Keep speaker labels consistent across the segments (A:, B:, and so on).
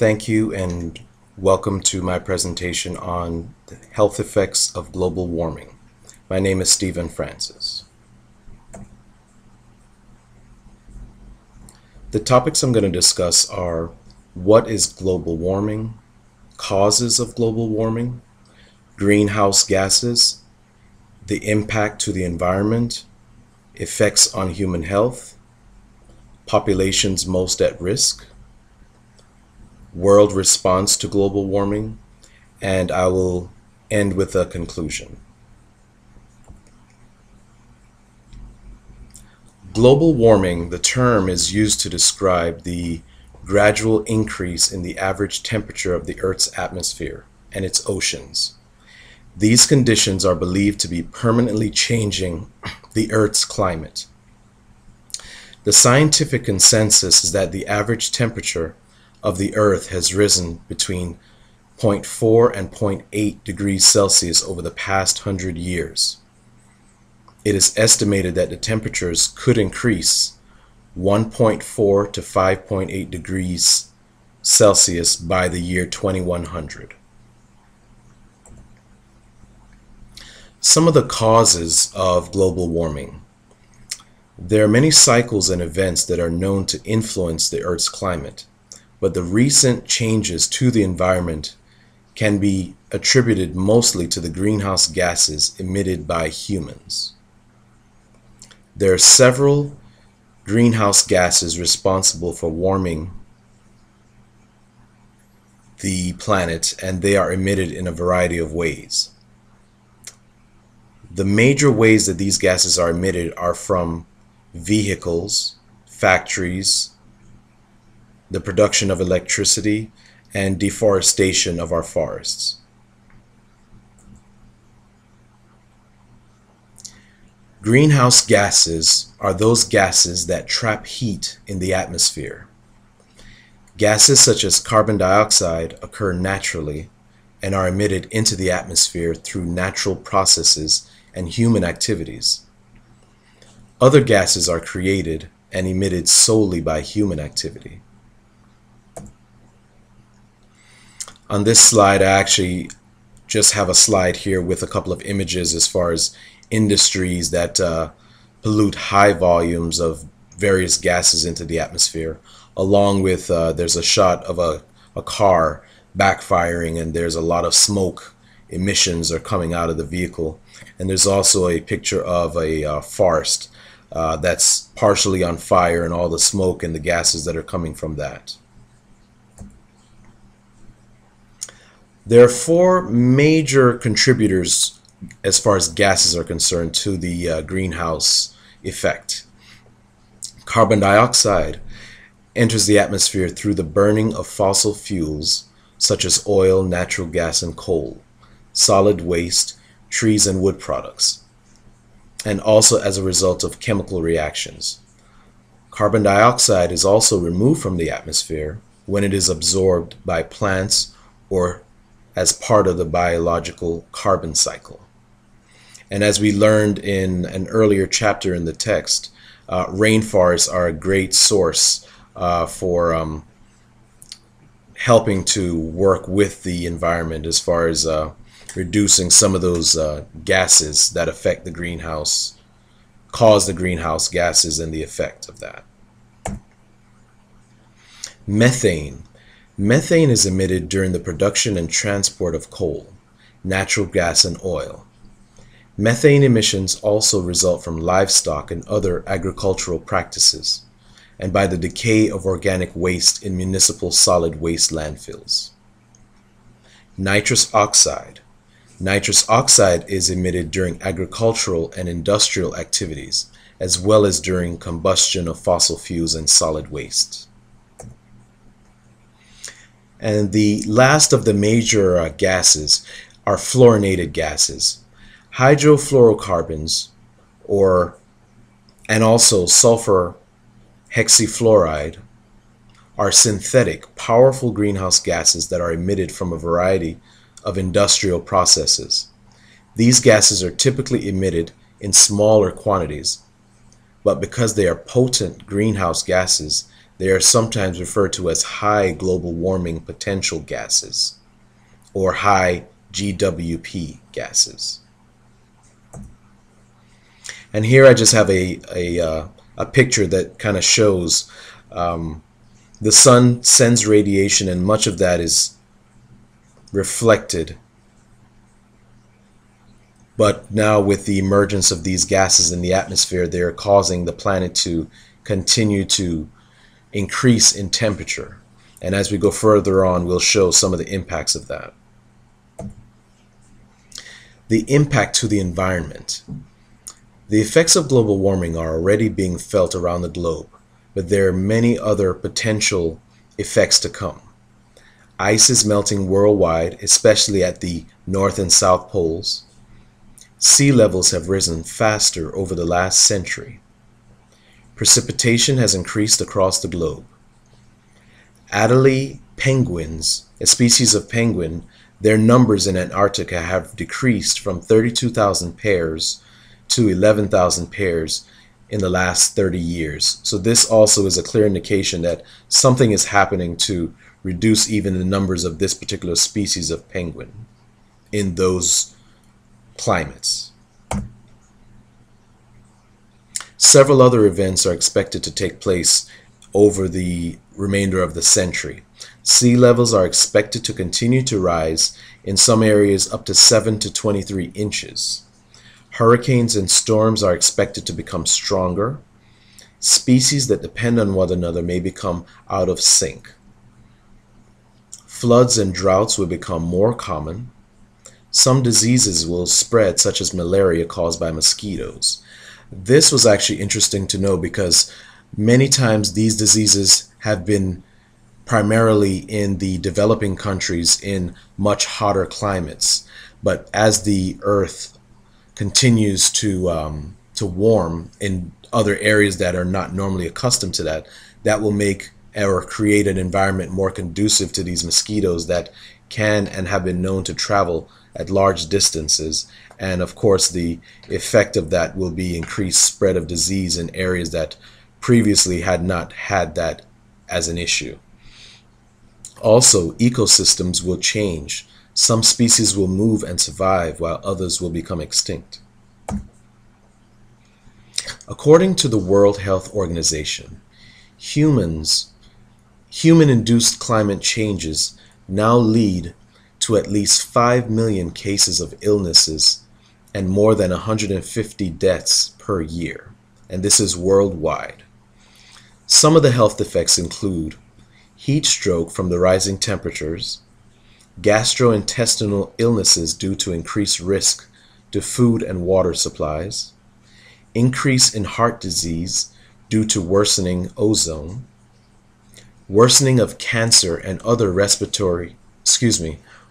A: Thank you and welcome to my presentation on the health effects of global warming. My name is Stephen Francis. The topics I'm going to discuss are what is global warming, causes of global warming, greenhouse gases, the impact to the environment, effects on human health, populations most at risk, world response to global warming, and I will end with a conclusion. Global warming, the term, is used to describe the gradual increase in the average temperature of the Earth's atmosphere and its oceans. These conditions are believed to be permanently changing the Earth's climate. The scientific consensus is that the average temperature of the Earth has risen between 0.4 and 0.8 degrees Celsius over the past 100 years. It is estimated that the temperatures could increase 1.4 to 5.8 degrees Celsius by the year 2100. Some of the causes of global warming. There are many cycles and events that are known to influence the Earth's climate, but the recent changes to the environment can be attributed mostly to the greenhouse gases emitted by humans. There are several greenhouse gases responsible for warming the planet, and they are emitted in a variety of ways. The major ways that these gases are emitted are from vehicles, factories, the production of electricity, and deforestation of our forests. Greenhouse gases are those gases that trap heat in the atmosphere. Gases such as carbon dioxide occur naturally and are emitted into the atmosphere through natural processes and human activities. Other gases are created and emitted solely by human activity. On this slide, I actually just have a slide here with a couple of images as far as industries that pollute high volumes of various gases into the atmosphere, along with there's a shot of a car backfiring, and there's a lot of smoke emissions are coming out of the vehicle. And there's also a picture of a forest that's partially on fire, and all the smoke and the gases that are coming from that. There are four major contributors as far as gases are concerned to the greenhouse effect. Carbon dioxide enters the atmosphere through the burning of fossil fuels such as oil, natural gas, and coal, solid waste, trees and wood products, and also as a result of chemical reactions. Carbon dioxide is also removed from the atmosphere when it is absorbed by plants or as part of the biological carbon cycle. And as we learned in an earlier chapter in the text, rainforests are a great source for helping to work with the environment as far as reducing some of those gases that affect the greenhouse, cause the greenhouse gases and the effect of that. Methane. Methane is emitted during the production and transport of coal, natural gas, and oil. Methane emissions also result from livestock and other agricultural practices, and by the decay of organic waste in municipal solid waste landfills. Nitrous oxide. Nitrous oxide is emitted during agricultural and industrial activities, as well as during combustion of fossil fuels and solid waste. And the last of the major gases are fluorinated gases. Hydrofluorocarbons, and also sulfur hexafluoride, are synthetic, powerful greenhouse gases that are emitted from a variety of industrial processes. These gases are typically emitted in smaller quantities, but because they are potent greenhouse gases, They are sometimes referred to as high global warming potential gases or high GWP gases. And here I just have a picture that kind of shows the sun sends radiation, and much of that is reflected. But now with the emergence of these gases in the atmosphere, they're causing the planet to continue to increase in temperature. And as we go further on, we'll show some of the impacts of that. The impact to the environment. The effects of global warming are already being felt around the globe, but there are many other potential effects to come. Ice is melting worldwide, especially at the North and South poles. Sea levels have risen faster over the last century. Precipitation has increased across the globe. Adelie penguins, a species of penguin, their numbers in Antarctica have decreased from 32,000 pairs to 11,000 pairs in the last 30 years. So this also is a clear indication that something is happening to reduce even the numbers of this particular species of penguin in those climates. Several other events are expected to take place over the remainder of the century. Sea levels are expected to continue to rise, in some areas up to 7 to 23 inches. Hurricanes and storms are expected to become stronger. Species that depend on one another may become out of sync. Floods and droughts will become more common. Some diseases will spread, such as malaria caused by mosquitoes. This was actually interesting to know because many times these diseases have been primarily in the developing countries in much hotter climates. But as the earth continues to warm in other areas that are not normally accustomed to that, that will make or create an environment more conducive to these mosquitoes that can and have been known to travel at large distances. And of course, the effect of that will be increased spread of disease in areas that previously had not had that as an issue. Also, ecosystems will change. Some species will move and survive while others will become extinct. According to the World Health Organization, human-induced climate changes now lead to at least 5 million cases of illnesses and more than 150 deaths per year, and this is worldwide. Some of the health effects include heat stroke from the rising temperatures, gastrointestinal illnesses due to increased risk to food and water supplies, increase in heart disease due to worsening ozone, worsening of cancer and other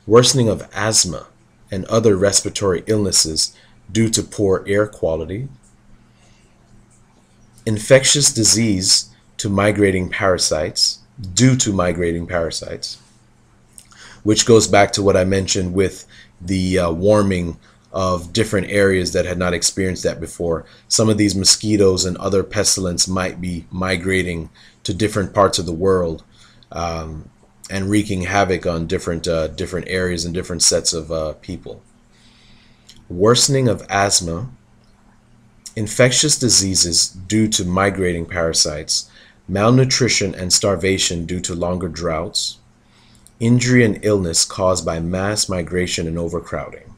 A: worsening of asthma and other respiratory illnesses due to poor air quality, infectious disease due to migrating parasites, which goes back to what I mentioned with the warming of different areas that had not experienced that before. Some of these mosquitoes and other pestilence might be migrating to different parts of the world and wreaking havoc on different areas and different sets of people. Worsening of asthma, infectious diseases due to migrating parasites, malnutrition and starvation due to longer droughts, injury and illness caused by mass migration and overcrowding.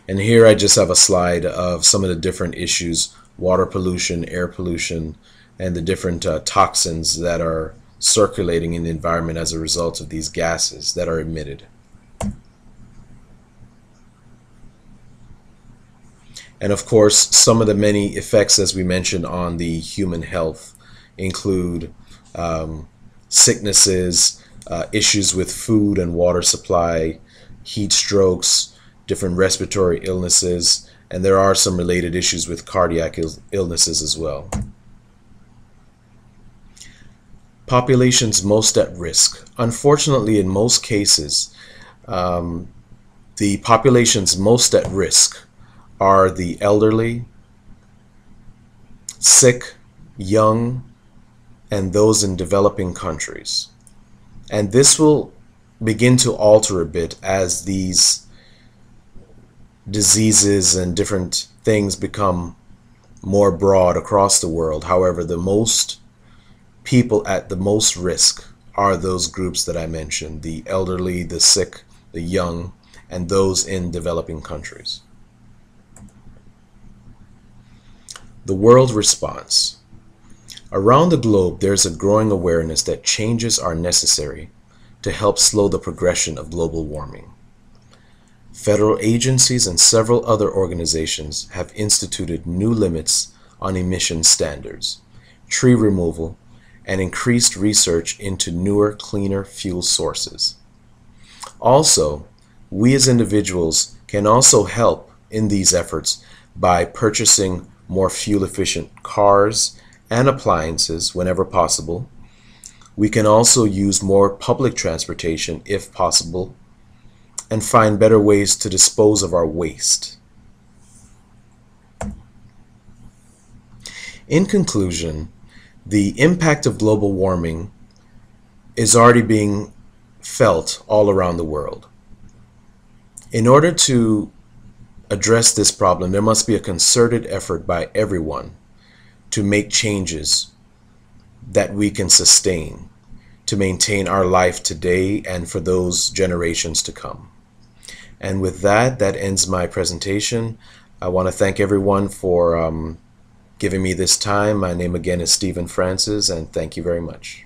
A: And here I just have a slide of some of the different issues: water pollution, air pollution, and the different toxins that are circulating in the environment as a result of these gases that are emitted. And of course, some of the many effects, as we mentioned, on the human health include sicknesses, issues with food and water supply, heat strokes, different respiratory illnesses, and there are some related issues with cardiac illnesses as well. Populations most at risk. Unfortunately, in most cases, the populations most at risk are the elderly, sick, young, and those in developing countries. And this will begin to alter a bit as these diseases and different things become more broad across the world. However, the most people at the most risk are those groups that I mentioned: the elderly, the sick, the young, and those in developing countries. The world response. Around the globe, there's a growing awareness that changes are necessary to help slow the progression of global warming. Federal agencies and several other organizations have instituted new limits on emission standards, tree removal, and increased research into newer, cleaner fuel sources. Also, we as individuals can also help in these efforts by purchasing more fuel-efficient cars and appliances whenever possible. We can also use more public transportation if possible, and find better ways to dispose of our waste. In conclusion, the impact of global warming is already being felt all around the world. In order to address this problem, there must be a concerted effort by everyone to make changes that we can sustain to maintain our life today and for those generations to come. And with that, that ends my presentation. I want to thank everyone for giving me this time. My name again is Stephen Francis, and thank you very much.